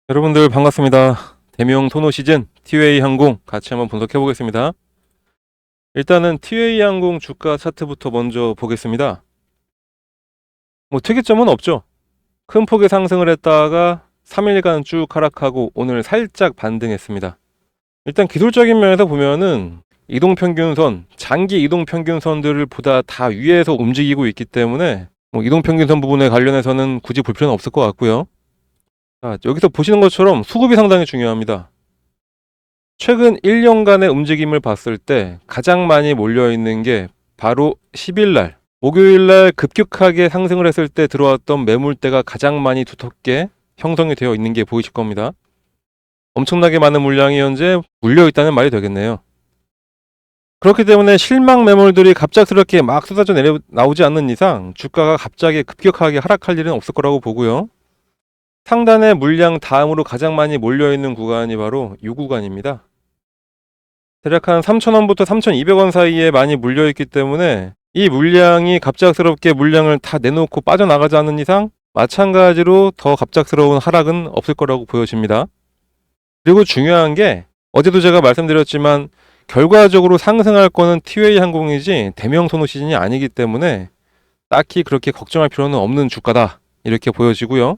여러분들 반갑습니다. 대명 소노 시즌 티웨이 항공 같이 한번 분석해 보겠습니다. 일단은 티웨이 항공 주가 차트부터 먼저 보겠습니다. 특이점은 없죠. 큰 폭의 상승을 했다가 3일간 쭉 하락하고 오늘 살짝 반등했습니다. 일단 기술적인 면에서 보면은 이동평균선, 장기 이동평균선들을 보다 다 위에서 움직이고 있기 때문에 이동평균선 부분에 관련해서는 굳이 볼 필요는 없을 것 같고요. 여기서 보시는 것처럼 수급이 상당히 중요합니다. 최근 1년간의 움직임을 봤을 때 가장 많이 몰려있는 게 바로 10일날 목요일날 급격하게 상승을 했을 때 들어왔던 매물대가 가장 많이 두텁게 형성이 되어 있는 게 보이실 겁니다. 엄청나게 많은 물량이 현재 물려있다는 말이 되겠네요. 그렇기 때문에 실망 매물들이 갑작스럽게 막 쏟아져 나오지 않는 이상 주가가 갑자기 급격하게 하락할 일은 없을 거라고 보고요. 상단의 물량 다음으로 가장 많이 몰려있는 구간이 바로 이 구간입니다. 대략 한 3,000원부터 3,200원 사이에 많이 물려있기 때문에 이 물량이 갑작스럽게 물량을 다 내놓고 빠져나가지 않는 이상 마찬가지로 더 갑작스러운 하락은 없을 거라고 보여집니다. 그리고 중요한 게 어제도 제가 말씀드렸지만 결과적으로 상승할 거는 티웨이 항공이지 대명 소노 시즌이 아니기 때문에 딱히 그렇게 걱정할 필요는 없는 주가다 이렇게 보여지고요.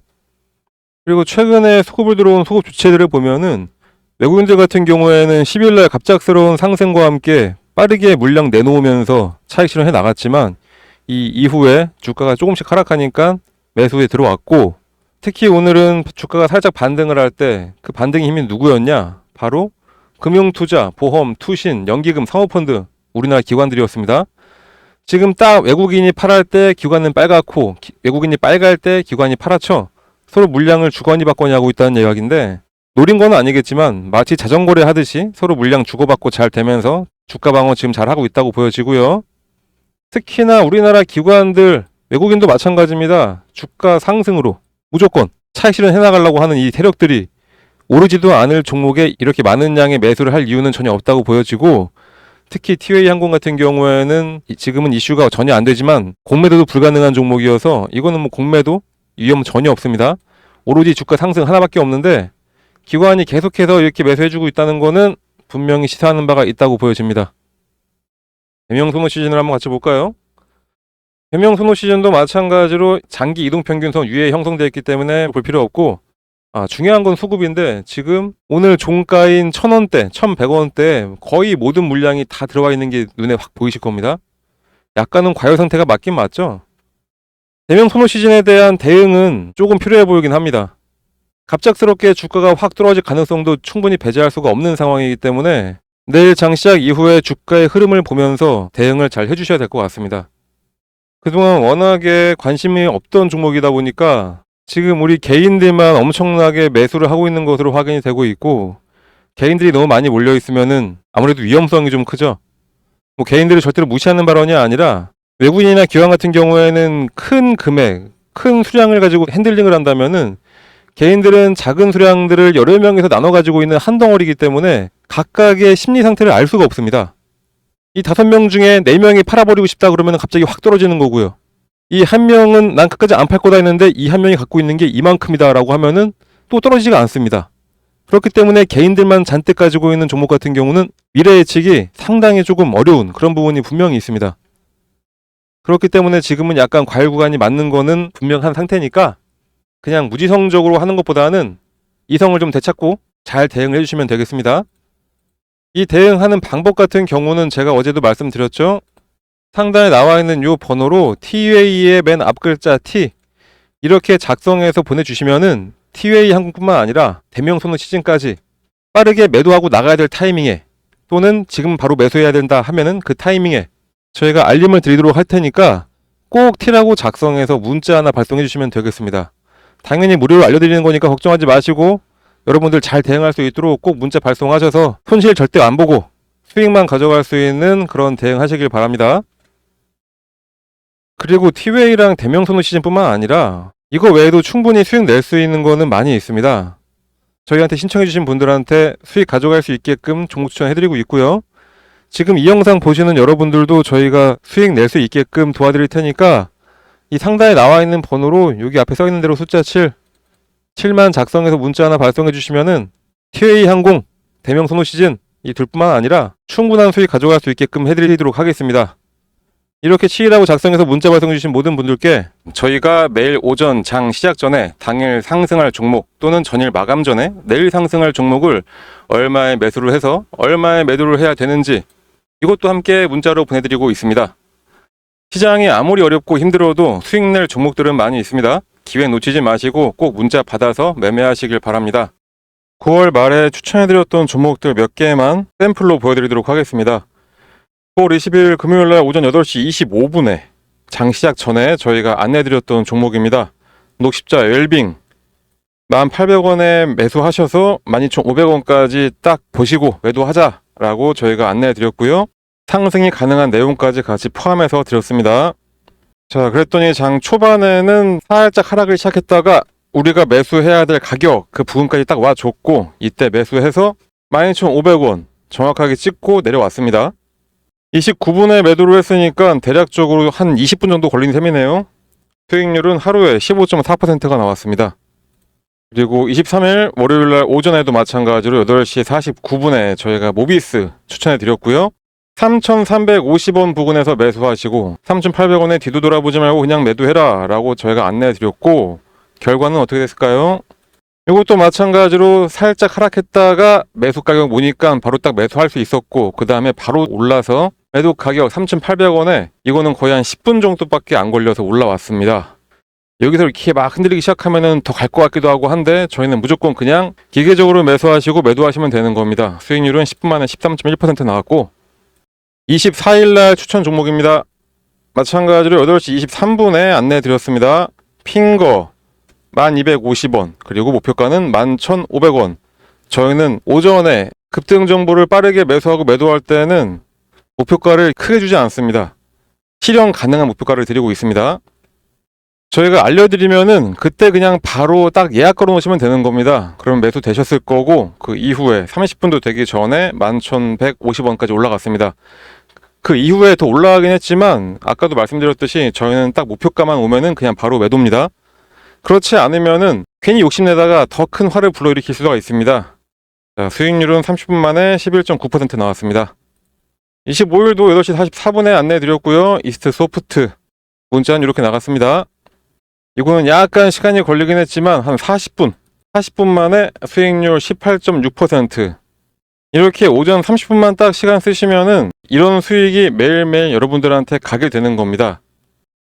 그리고 최근에 수급을 들어온 수급 주체들을 보면은 외국인들 같은 경우에는 10일날 갑작스러운 상승과 함께 빠르게 물량 내놓으면서 차익 실현해 나갔지만 이 이후에 주가가 조금씩 하락하니까 매수에 들어왔고, 특히 오늘은 주가가 살짝 반등을 할 때 그 반등의 힘이 누구였냐? 바로 금융투자, 보험, 투신, 연기금, 사모펀드 우리나라 기관들이었습니다. 지금 딱 외국인이 팔할 때 기관은 빨갛고 외국인이 빨갈 때 기관이 파랗죠. 서로 물량을 주거니 받거니 하고 있다는 이야기인데, 노린 건 아니겠지만 마치 자전거래 하듯이 서로 물량 주고받고 잘 되면서 주가 방어 지금 잘 하고 있다고 보여지고요. 특히나 우리나라 기관들, 외국인도 마찬가지입니다. 주가 상승으로 무조건 차익 실현 해나가려고 하는 이 세력들이 오르지도 않을 종목에 이렇게 많은 양의 매수를 할 이유는 전혀 없다고 보여지고, 특히 티웨이 항공 같은 경우에는 지금은 이슈가 전혀 안 되지만 공매도도 불가능한 종목이어서 이거는 공매도 위험 전혀 없습니다. 오로지 주가 상승 하나밖에 없는데 기관이 계속해서 이렇게 매수해주고 있다는 거는 분명히 시사하는 바가 있다고 보여집니다. 대명 소노 시즌을 한번 같이 볼까요? 대명 소노 시즌도 마찬가지로 장기 이동평균선 위에 형성되어 있기 때문에 볼 필요 없고, 중요한 건 수급인데 지금 오늘 종가인 1,000원대, 1,100원대 거의 모든 물량이 다 들어와 있는 게 눈에 확 보이실 겁니다. 약간은 과열 상태가 맞긴 맞죠. 대명 소노 시즌에 대한 대응은 조금 필요해 보이긴 합니다. 갑작스럽게 주가가 확 떨어질 가능성도 충분히 배제할 수가 없는 상황이기 때문에 내일 장시작 이후에 주가의 흐름을 보면서 대응을 잘 해주셔야 될 것 같습니다. 그동안 워낙에 관심이 없던 종목이다 보니까 지금 우리 개인들만 엄청나게 매수를 하고 있는 것으로 확인이 되고 있고, 개인들이 너무 많이 몰려 있으면은 아무래도 위험성이 좀 크죠. 개인들을 절대로 무시하는 발언이 아니라 외국인이나 기관 같은 경우에는 큰 금액, 큰 수량을 가지고 핸들링을 한다면은 개인들은 작은 수량들을 여러 명에서 나눠 가지고 있는 한 덩어리이기 때문에 각각의 심리 상태를 알 수가 없습니다. 이 5명 중에 4명이 팔아버리고 싶다 그러면 갑자기 확 떨어지는 거고요. 이 한 명은 난 끝까지 안 팔 거다 했는데 이 한 명이 갖고 있는 게 이만큼이다 라고 하면은 또 떨어지지가 않습니다. 그렇기 때문에 개인들만 잔뜩 가지고 있는 종목 같은 경우는 미래 예측이 상당히 조금 어려운 그런 부분이 분명히 있습니다. 그렇기 때문에 지금은 약간 과열 구간이 맞는 거는 분명한 상태니까 그냥 무지성적으로 하는 것보다는 이성을 좀 되찾고 잘 대응을 해주시면 되겠습니다. 이 대응하는 방법 같은 경우는 제가 어제도 말씀드렸죠. 상단에 나와 있는 이 번호로 티웨이의 맨 앞 글자 T 이렇게 작성해서 보내주시면은 티웨이 항공뿐만 아니라 대명 소노 시즌까지 빠르게 매도하고 나가야 될 타이밍에, 또는 지금 바로 매수해야 된다 하면은 그 타이밍에 저희가 알림을 드리도록 할 테니까 꼭 T라고 작성해서 문자 하나 발송해 주시면 되겠습니다. 당연히 무료로 알려드리는 거니까 걱정하지 마시고 여러분들 잘 대응할 수 있도록 꼭 문자 발송하셔서 손실 절대 안 보고 수익만 가져갈 수 있는 그런 대응하시길 바랍니다. 그리고 티웨이랑 대명 소노 시즌뿐만 아니라 이거 외에도 충분히 수익 낼 수 있는 거는 많이 있습니다. 저희한테 신청해 주신 분들한테 수익 가져갈 수 있게끔 종목 추천해드리고 있고요. 지금 이 영상 보시는 여러분들도 저희가 수익 낼 수 있게끔 도와드릴 테니까 이 상단에 나와 있는 번호로 여기 앞에 써 있는 대로 숫자 7 7만 작성해서 문자 하나 발송해 주시면은 TA 항공, 대명 선호 시즌 이 둘뿐만 아니라 충분한 수익 가져갈 수 있게끔 해드리도록 하겠습니다. 이렇게 치일하고 작성해서 문자 발송해 주신 모든 분들께 저희가 매일 오전 장 시작 전에 당일 상승할 종목 또는 전일 마감 전에 내일 상승할 종목을 얼마에 매수를 해서 얼마에 매도를 해야 되는지 이것도 함께 문자로 보내드리고 있습니다. 시장이 아무리 어렵고 힘들어도 수익 낼 종목들은 많이 있습니다. 기회 놓치지 마시고 꼭 문자 받아서 매매하시길 바랍니다. 9월 말에 추천해드렸던 종목들 몇 개만 샘플로 보여드리도록 하겠습니다. 9월 20일 금요일날 오전 8시 25분에 장 시작 전에 저희가 안내해드렸던 종목입니다. 녹십자 웰빙 1,800원에 매수하셔서 12,500원까지 딱 보시고 매도하자라고 저희가 안내해드렸고요. 상승이 가능한 내용까지 같이 포함해서 드렸습니다. 자, 그랬더니 장 초반에는 살짝 하락을 시작했다가 우리가 매수해야 될 가격 그 부분까지 딱 와줬고 이때 매수해서 12,500원 정확하게 찍고 내려왔습니다. 29분에 매도를 했으니까 대략적으로 한 20분 정도 걸린 셈이네요. 수익률은 하루에 15.4%가 나왔습니다. 그리고 23일 월요일날 오전에도 마찬가지로 8시 49분에 저희가 모비스 추천해 드렸고요. 3,350원 부근에서 매수하시고 3,800원에 뒤도 돌아보지 말고 그냥 매도해라 라고 저희가 안내해 드렸고 결과는 어떻게 됐을까요? 이것도 마찬가지로 살짝 하락했다가 매수 가격 보니까 바로 딱 매수할 수 있었고 그 다음에 바로 올라서 매도 가격 3,800원에 이거는 거의 한 10분 정도밖에 안 걸려서 올라왔습니다. 여기서 이렇게 막 흔들리기 시작하면은 더 갈 것 같기도 하고 한데 저희는 무조건 그냥 기계적으로 매수하시고 매도하시면 되는 겁니다. 수익률은 10분 만에 13.1% 나왔고 24일날 추천 종목입니다. 마찬가지로 8시 23분에 안내 드렸습니다. 핑거 1,250원 그리고 목표가는 11,500원. 저희는 오전에 급등 정보를 빠르게 매수하고 매도할 때는 목표가를 크게 주지 않습니다. 실현 가능한 목표가를 드리고 있습니다. 저희가 알려드리면은 그때 그냥 바로 딱 예약 걸어 놓으시면 되는 겁니다. 그럼 매수 되셨을 거고 그 이후에 30분도 되기 전에 11,150원까지 올라갔습니다. 그 이후에 더 올라가긴 했지만 아까도 말씀드렸듯이 저희는 딱 목표가만 오면은 그냥 바로 매도입니다. 그렇지 않으면은 괜히 욕심내다가 더 큰 화를 불러일으킬 수가 있습니다. 자, 수익률은 30분 만에 11.9% 나왔습니다. 25일도 8시 44분에 안내 드렸고요. 이스트 소프트 문자는 이렇게 나갔습니다. 이거는 약간 시간이 걸리긴 했지만 한 40분 만에 수익률 18.6%. 이렇게 오전 30분만 딱 시간 쓰시면은 이런 수익이 매일매일 여러분들한테 가게 되는 겁니다.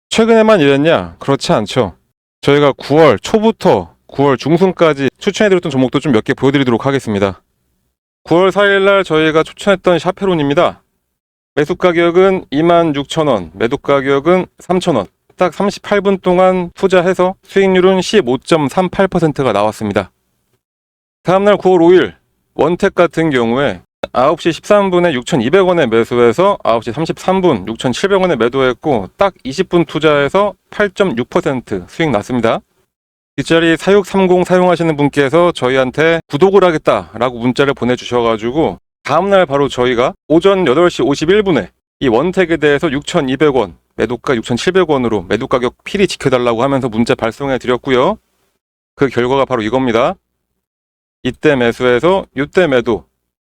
최근에만 이랬냐? 그렇지 않죠. 저희가 9월 초부터 9월 중순까지 추천해드렸던 종목도 좀 몇 개 보여드리도록 하겠습니다. 9월 4일날 저희가 추천했던 샤페론입니다. 매수 가격은 26,000원, 매도 가격은 3,000원. 딱 38분 동안 투자해서 수익률은 15.38%가 나왔습니다. 다음날 9월 5일 원택 같은 경우에 9시 13분에 6,200원에 매수해서 9시 33분 6,700원에 매도했고 딱 20분 투자해서 8.6% 수익 났습니다. 뒷자리 4630 사용하시는 분께서 저희한테 구독을 하겠다라고 문자를 보내주셔가지고 다음날 바로 저희가 오전 8시 51분에 이 원택에 대해서 6,200원 매도가 6,700원으로 매도 가격 필히 지켜달라고 하면서 문자 발송해 드렸고요. 그 결과가 바로 이겁니다. 이때 매수해서 이때 매도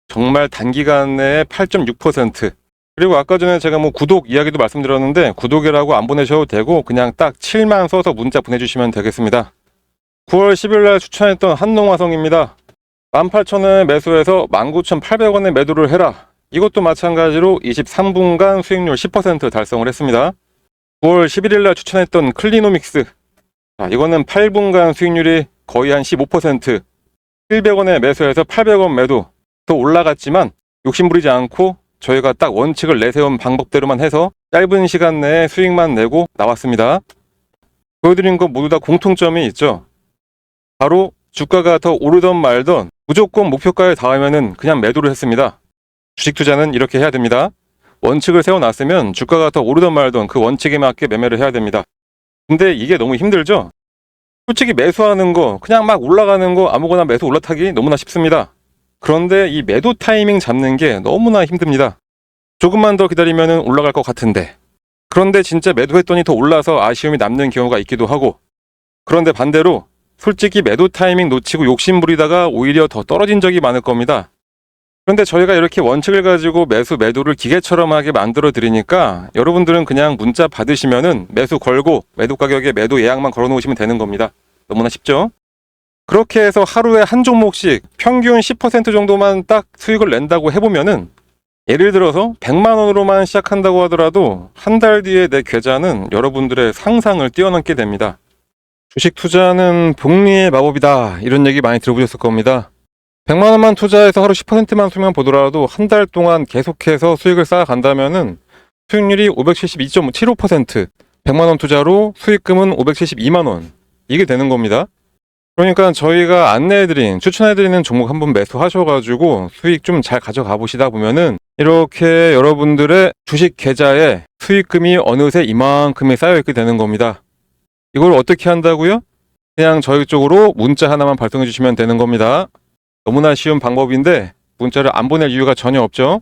정말 단기간 내에 8.6%. 그리고 아까 전에 제가 구독 이야기도 말씀드렸는데 구독이라고 안 보내셔도 되고 그냥 딱 7만 써서 문자 보내주시면 되겠습니다. 9월 10일 날 추천했던 한농화성입니다. 18,000원에 매수해서 19,800원에 매도를 해라. 이것도 마찬가지로 23분간 수익률 10% 달성을 했습니다. 9월 11일 날 추천했던 클리노믹스. 이거는 8분간 수익률이 거의 한 15%. 700원에 매수해서 800원 매도. 더 올라갔지만 욕심부리지 않고 저희가 딱 원칙을 내세운 방법대로만 해서 짧은 시간 내에 수익만 내고 나왔습니다. 보여드린 것 모두 다 공통점이 있죠. 바로 주가가 더 오르던 말던 무조건 목표가에 닿으면은 그냥 매도를 했습니다. 주식 투자는 이렇게 해야 됩니다. 원칙을 세워놨으면 주가가 더 오르던 말던 그 원칙에 맞게 매매를 해야 됩니다. 근데 이게 너무 힘들죠? 솔직히 매수하는 거 그냥 막 올라가는 거 아무거나 매수 올라타기 너무나 쉽습니다. 그런데 이 매도 타이밍 잡는 게 너무나 힘듭니다. 조금만 더 기다리면 올라갈 것 같은데 그런데 진짜 매도했더니 더 올라서 아쉬움이 남는 경우가 있기도 하고 그런데 반대로 솔직히 매도 타이밍 놓치고 욕심부리다가 오히려 더 떨어진 적이 많을 겁니다. 그런데 저희가 이렇게 원칙을 가지고 매도를 기계처럼 하게 만들어 드리니까 여러분들은 그냥 문자 받으시면은 매수 걸고 매도 가격에 매도 예약만 걸어 놓으시면 되는 겁니다. 너무나 쉽죠? 그렇게 해서 하루에 한 종목씩 평균 10% 정도만 딱 수익을 낸다고 해보면은, 예를 들어서 100만 원으로만 시작한다고 하더라도 한 달 뒤에 내 계좌는 여러분들의 상상을 뛰어넘게 됩니다. 주식 투자는 복리의 마법이다, 이런 얘기 많이 들어보셨을 겁니다. 100만 원만 투자해서 하루 10%만 수익만 보더라도 한 달 동안 계속해서 수익을 쌓아간다면은 수익률이 572.75%, 100만 원 투자로 수익금은 572만 원, 이게 되는 겁니다. 그러니까 저희가 안내해드린, 추천해드리는 종목 한번 매수하셔가지고 수익 좀 잘 가져가 보시다 보면은 이렇게 여러분들의 주식 계좌에 수익금이 어느새 이만큼이 쌓여있게 되는 겁니다. 이걸 어떻게 한다고요? 그냥 저희 쪽으로 문자 하나만 발송해 주시면 되는 겁니다. 너무나 쉬운 방법인데 문자를 안 보낼 이유가 전혀 없죠.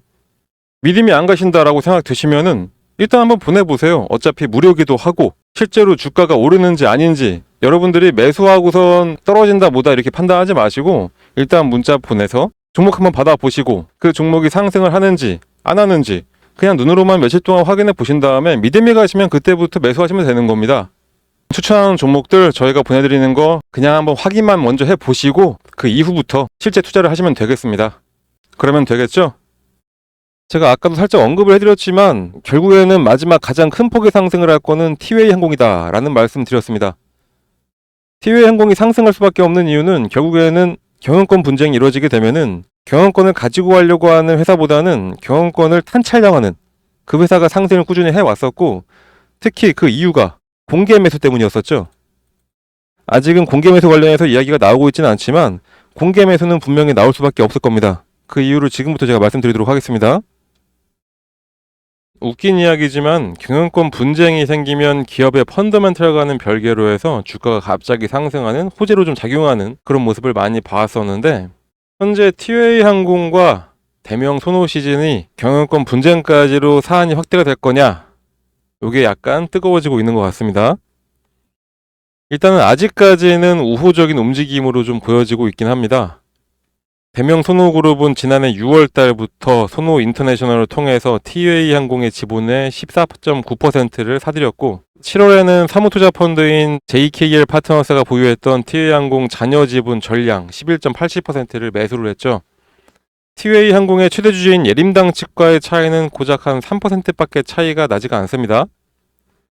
믿음이 안 가신다라고 생각 드시면은 일단 한번 보내보세요. 어차피 무료기도 하고 실제로 주가가 오르는지 아닌지 여러분들이 매수하고선 떨어진다 뭐다 이렇게 판단하지 마시고 일단 문자 보내서 종목 한번 받아보시고 그 종목이 상승을 하는지 안 하는지 그냥 눈으로만 며칠 동안 확인해 보신 다음에 믿음이 가시면 그때부터 매수하시면 되는 겁니다. 추천하는 종목들 저희가 보내드리는 거 그냥 한번 확인만 먼저 해보시고 그 이후부터 실제 투자를 하시면 되겠습니다. 그러면 되겠죠? 제가 아까도 살짝 언급을 해드렸지만 결국에는 마지막 가장 큰 폭의 상승을 할 거는 티웨이 항공이다 라는 말씀 드렸습니다. 티웨이 항공이 상승할 수밖에 없는 이유는 결국에는 경영권 분쟁이 이루어지게 되면은 경영권을 가지고 가려고 하는 회사보다는 경영권을 탄찰당하는 그 회사가 상승을 꾸준히 해왔었고, 특히 그 이유가 공개 매수 때문이었었죠. 아직은 공개 매수 관련해서 이야기가 나오고 있지는 않지만 공개 매수는 분명히 나올 수밖에 없을 겁니다. 그 이유를 지금부터 제가 말씀드리도록 하겠습니다. 웃긴 이야기지만 경영권 분쟁이 생기면 기업의 펀더멘털과는 별개로 해서 주가가 갑자기 상승하는 호재로 좀 작용하는 그런 모습을 많이 봐왔었는데, 현재 티웨이 항공과 대명 소노 시즌이 경영권 분쟁까지로 사안이 확대가 될 거냐, 이게 약간 뜨거워지고 있는 것 같습니다. 일단은 아직까지는 우호적인 움직임으로 좀 보여지고 있긴 합니다. 대명 소노그룹은 지난해 6월 달부터 소노 인터내셔널을 통해서 티웨이 항공의 지분의 14.9%를 사들였고, 7월에는 사무투자 펀드인 JKL 파트너스가 보유했던 티웨이 항공 잔여 지분 전량 11.87%를 매수를 했죠. 티웨이 항공의 최대 주주인 예림당 측과의 차이는 고작 한 3%밖에 차이가 나지가 않습니다.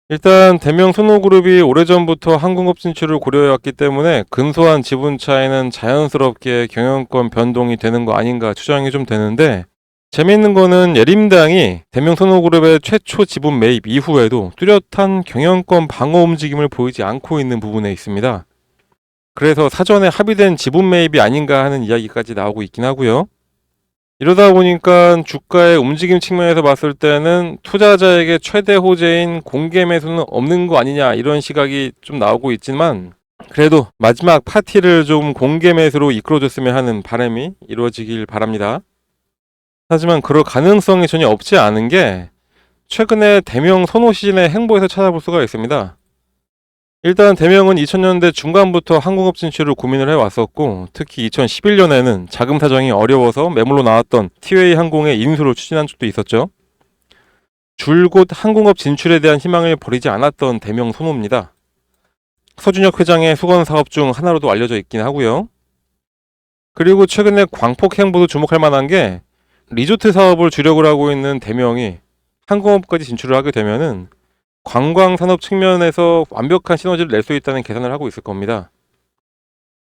일단 대명 소노그룹이 오래전부터 항공업 진출을 고려해왔기 때문에 근소한 지분 차이는 자연스럽게 경영권 변동이 되는 거 아닌가 추정이 좀 되는데, 재미있는 거는 예림당이 대명 소노그룹의 최초 지분 매입 이후에도 뚜렷한 경영권 방어 움직임을 보이지 않고 있는 부분에 있습니다. 그래서 사전에 합의된 지분 매입이 아닌가 하는 이야기까지 나오고 있긴 하고요. 이러다 보니까 주가의 움직임 측면에서 봤을 때는 투자자에게 최대 호재인 공개 매수는 없는 거 아니냐, 이런 시각이 좀 나오고 있지만 그래도 마지막 파티를 좀 공개 매수로 이끌어줬으면 하는 바람이 이루어지길 바랍니다. 하지만 그럴 가능성이 전혀 없지 않은 게 최근에 대명 소노 시즌의 행보에서 찾아볼 수가 있습니다. 일단 대명은 2000년대 중반부터 항공업 진출을 고민을 해왔었고, 특히 2011년에는 자금 사정이 어려워서 매물로 나왔던 티웨이 항공의 인수를 추진한 적도 있었죠. 줄곧 항공업 진출에 대한 희망을 버리지 않았던 대명 소노입니다. 서준혁 회장의 수건 사업 중 하나로도 알려져 있긴 하고요. 그리고 최근에 광폭 행보도 주목할 만한 게, 리조트 사업을 주력을 하고 있는 대명이 항공업까지 진출을 하게 되면은 관광산업 측면에서 완벽한 시너지를 낼 수 있다는 계산을 하고 있을 겁니다.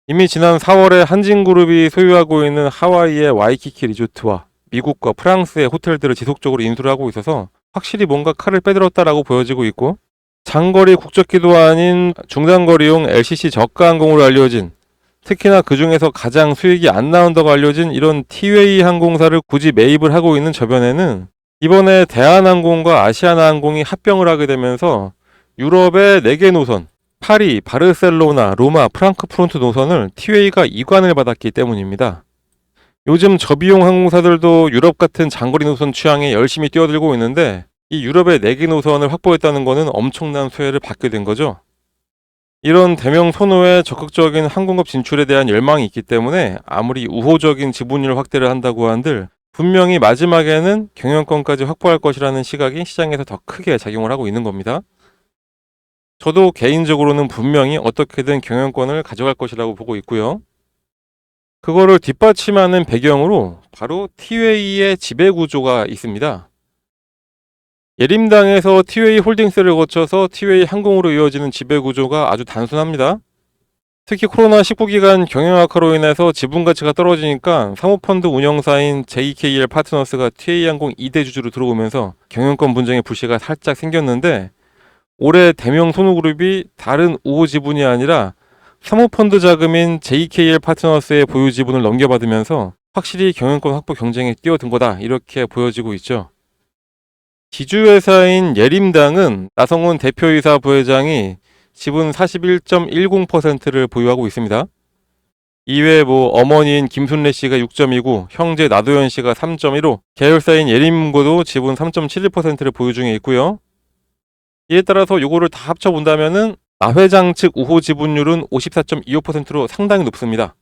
이미 지난 4월에 한진그룹이 소유하고 있는 하와이의 와이키키 리조트와 미국과 프랑스의 호텔들을 지속적으로 인수를 하고 있어서 확실히 뭔가 칼을 빼들었다라고 보여지고 있고, 장거리 국적기도 아닌 중장거리용 LCC 저가 항공으로 알려진, 특히나 그 중에서 가장 수익이 안 나온다고 알려진 이런 티웨이 항공사를 굳이 매입을 하고 있는 저변에는 이번에 대한항공과 아시아나항공이 합병을 하게 되면서 유럽의 4개 노선, 파리, 바르셀로나, 로마, 프랑크푸르트 노선을 티웨이가 이관을 받았기 때문입니다. 요즘 저비용 항공사들도 유럽 같은 장거리 노선 취향에 열심히 뛰어들고 있는데, 이 유럽의 4개 노선을 확보했다는 것은 엄청난 수혜를 받게 된 거죠. 이런 대명 선호에 적극적인 항공업 진출에 대한 열망이 있기 때문에 아무리 우호적인 지분율 확대를 한다고 한들 분명히 마지막에는 경영권까지 확보할 것이라는 시각이 시장에서 더 크게 작용을 하고 있는 겁니다. 저도 개인적으로는 분명히 어떻게든 경영권을 가져갈 것이라고 보고 있고요. 그거를 뒷받침하는 배경으로 바로 티웨이의 지배구조가 있습니다. 예림당에서 티웨이 홀딩스를 거쳐서 티웨이 항공으로 이어지는 지배구조가 아주 단순합니다. 특히 코로나19 기간 경영 악화로 인해서 지분 가치가 떨어지니까 사모펀드 운영사인 JKL 파트너스가 티웨이항공 2대 주주로 들어오면서 경영권 분쟁의 불씨가 살짝 생겼는데, 올해 대명 손우그룹이 다른 우호 지분이 아니라 사모펀드 자금인 JKL 파트너스의 보유 지분을 넘겨받으면서 확실히 경영권 확보 경쟁에 뛰어든 거다, 이렇게 보여지고 있죠. 지주회사인 예림당은 나성훈 대표이사 부회장이 지분 41.10%를 보유하고 있습니다. 이외에 어머니인 김순례 씨가 6.29, 형제 나도현 씨가 3.15, 계열사인 예림고도 지분 3.71%를 보유 중에 있고요. 이에 따라서 요거를 다 합쳐본다면은 나 회장 측 우호 지분율은 54.25%로 상당히 높습니다.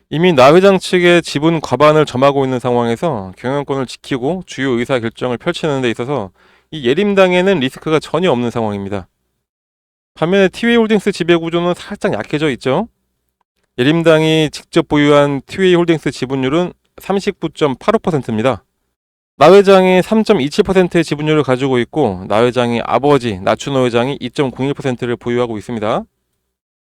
이미 나 회장 측의 지분 과반을 점하고 있는 상황에서 경영권을 지키고 주요 의사 결정을 펼치는 데 있어서 이 예림당에는 리스크가 전혀 없는 상황입니다. 반면에 티웨이홀딩스 지배구조는 살짝 약해져 있죠. 예림당이 직접 보유한 티웨이홀딩스 지분율은 39.85%입니다. 나 회장이 3.27%의 지분율을 가지고 있고 나 회장의 아버지 나춘호 회장이 2.01%를 보유하고 있습니다.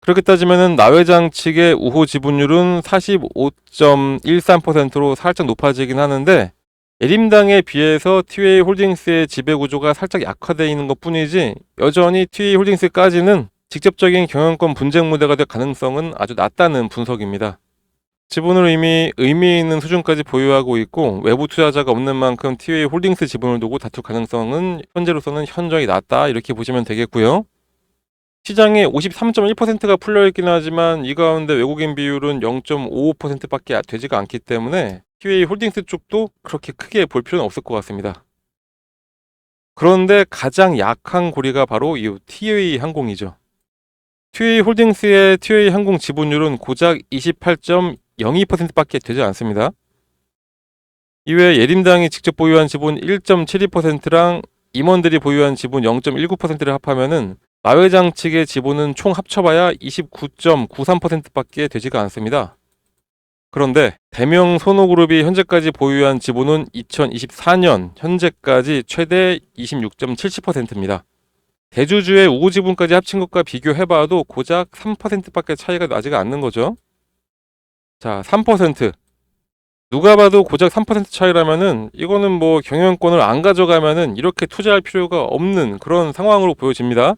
그렇게 따지면 나 회장 측의 우호 지분율은 45.13%로 살짝 높아지긴 하는데, 예림당에 비해서 티웨이 홀딩스의 지배구조가 살짝 약화되어 있는 것 뿐이지 여전히 티웨이 홀딩스까지는 직접적인 경영권 분쟁 무대가 될 가능성은 아주 낮다는 분석입니다. 지분을 이미 의미 있는 수준까지 보유하고 있고 외부 투자자가 없는 만큼 티웨이 홀딩스 지분을 두고 다툴 가능성은 현재로서는 현저히 낮다, 이렇게 보시면 되겠고요. 시장에 53.1%가 풀려있긴 하지만 이 가운데 외국인 비율은 0.55%밖에 되지가 않기 때문에 티웨이 홀딩스 쪽도 그렇게 크게 볼 필요는 없을 것 같습니다. 그런데 가장 약한 고리가 바로 이 티웨이 항공이죠. 티웨이 홀딩스의 티웨이 항공 지분율은 고작 28.02%밖에 되지 않습니다. 이외에 예림당이 직접 보유한 지분 1.72%랑 임원들이 보유한 지분 0.19%를 합하면은 나 회장 측의 지분은 총 합쳐봐야 29.93%밖에 되지가 않습니다. 그런데 대명 손호그룹이 현재까지 보유한 지분은 2024년 현재까지 최대 26.77%입니다. 대주주의 우호 지분까지 합친 것과 비교해봐도 고작 3%밖에 차이가 나지가 않는 거죠. 자, 3%. 누가 봐도 고작 3% 차이라면은 이거는 경영권을 안 가져가면은 이렇게 투자할 필요가 없는 그런 상황으로 보여집니다.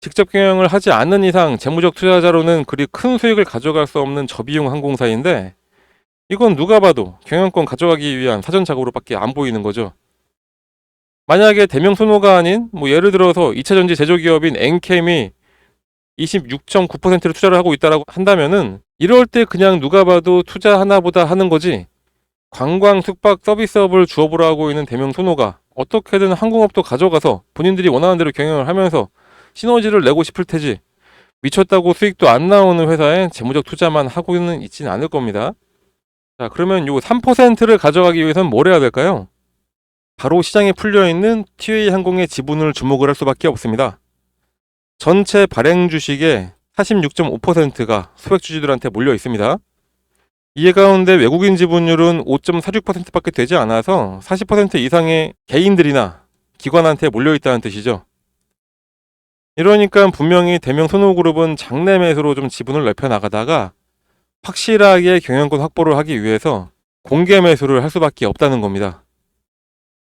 직접 경영을 하지 않는 이상 재무적 투자자로는 그리 큰 수익을 가져갈 수 없는 저비용 항공사인데, 이건 누가 봐도 경영권 가져가기 위한 사전작업으로밖에 안 보이는 거죠. 만약에 대명 손호가 아닌 예를 들어서 2차전지 제조기업인 엔캠이 26.9%를 투자를 하고 있다라고 한다면은 이럴 때 그냥 누가 봐도 투자 하나보다 하는 거지, 관광 숙박 서비스업을 주업으로 하고 있는 대명 손호가 어떻게든 항공업도 가져가서 본인들이 원하는 대로 경영을 하면서 시너지를 내고 싶을 테지, 미쳤다고 수익도 안 나오는 회사에 재무적 투자만 하고는 있지는 않을 겁니다. 자, 그러면 요 3%를 가져가기 위해서는 뭘 해야 될까요? 바로 시장에 풀려있는 티웨이 항공의 지분을 주목을 할 수밖에 없습니다. 전체 발행 주식의 46.5%가 소액 주주들한테 몰려 있습니다. 이 가운데 외국인 지분율은 5.46%밖에 되지 않아서 40% 이상의 개인들이나 기관한테 몰려 있다는 뜻이죠. 이러니까 분명히 대명 손호그룹은 장내 매수로 좀 지분을 넓혀 나가다가 확실하게 경영권 확보를 하기 위해서 공개 매수를 할 수밖에 없다는 겁니다.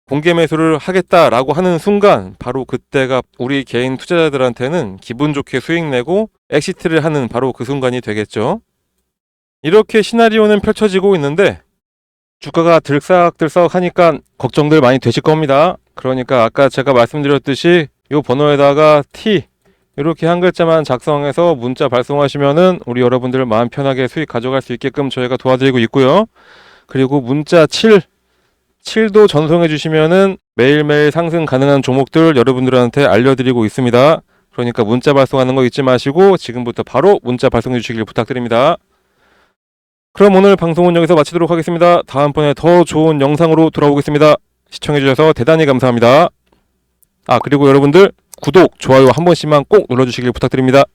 공개 매수를 하겠다라고 하는 순간 바로 그때가 우리 개인 투자자들한테는 기분 좋게 수익 내고 엑시트를 하는 바로 그 순간이 되겠죠. 이렇게 시나리오는 펼쳐지고 있는데 주가가 들썩들썩 하니까 걱정들 많이 되실 겁니다. 그러니까 아까 제가 말씀드렸듯이 이 번호에다가 T 이렇게 한 글자만 작성해서 문자 발송하시면은 우리 여러분들 마음 편하게 수익 가져갈 수 있게끔 저희가 도와드리고 있고요. 그리고 문자 7도 전송해 주시면은 매일매일 상승 가능한 종목들 여러분들한테 알려드리고 있습니다. 그러니까 문자 발송하는 거 잊지 마시고 지금부터 바로 문자 발송해 주시길 부탁드립니다. 그럼 오늘 방송은 여기서 마치도록 하겠습니다. 다음번에 더 좋은 영상으로 돌아오겠습니다. 시청해주셔서 대단히 감사합니다. 그리고 여러분들 구독, 좋아요 한 번씩만 꼭 눌러주시길 부탁드립니다.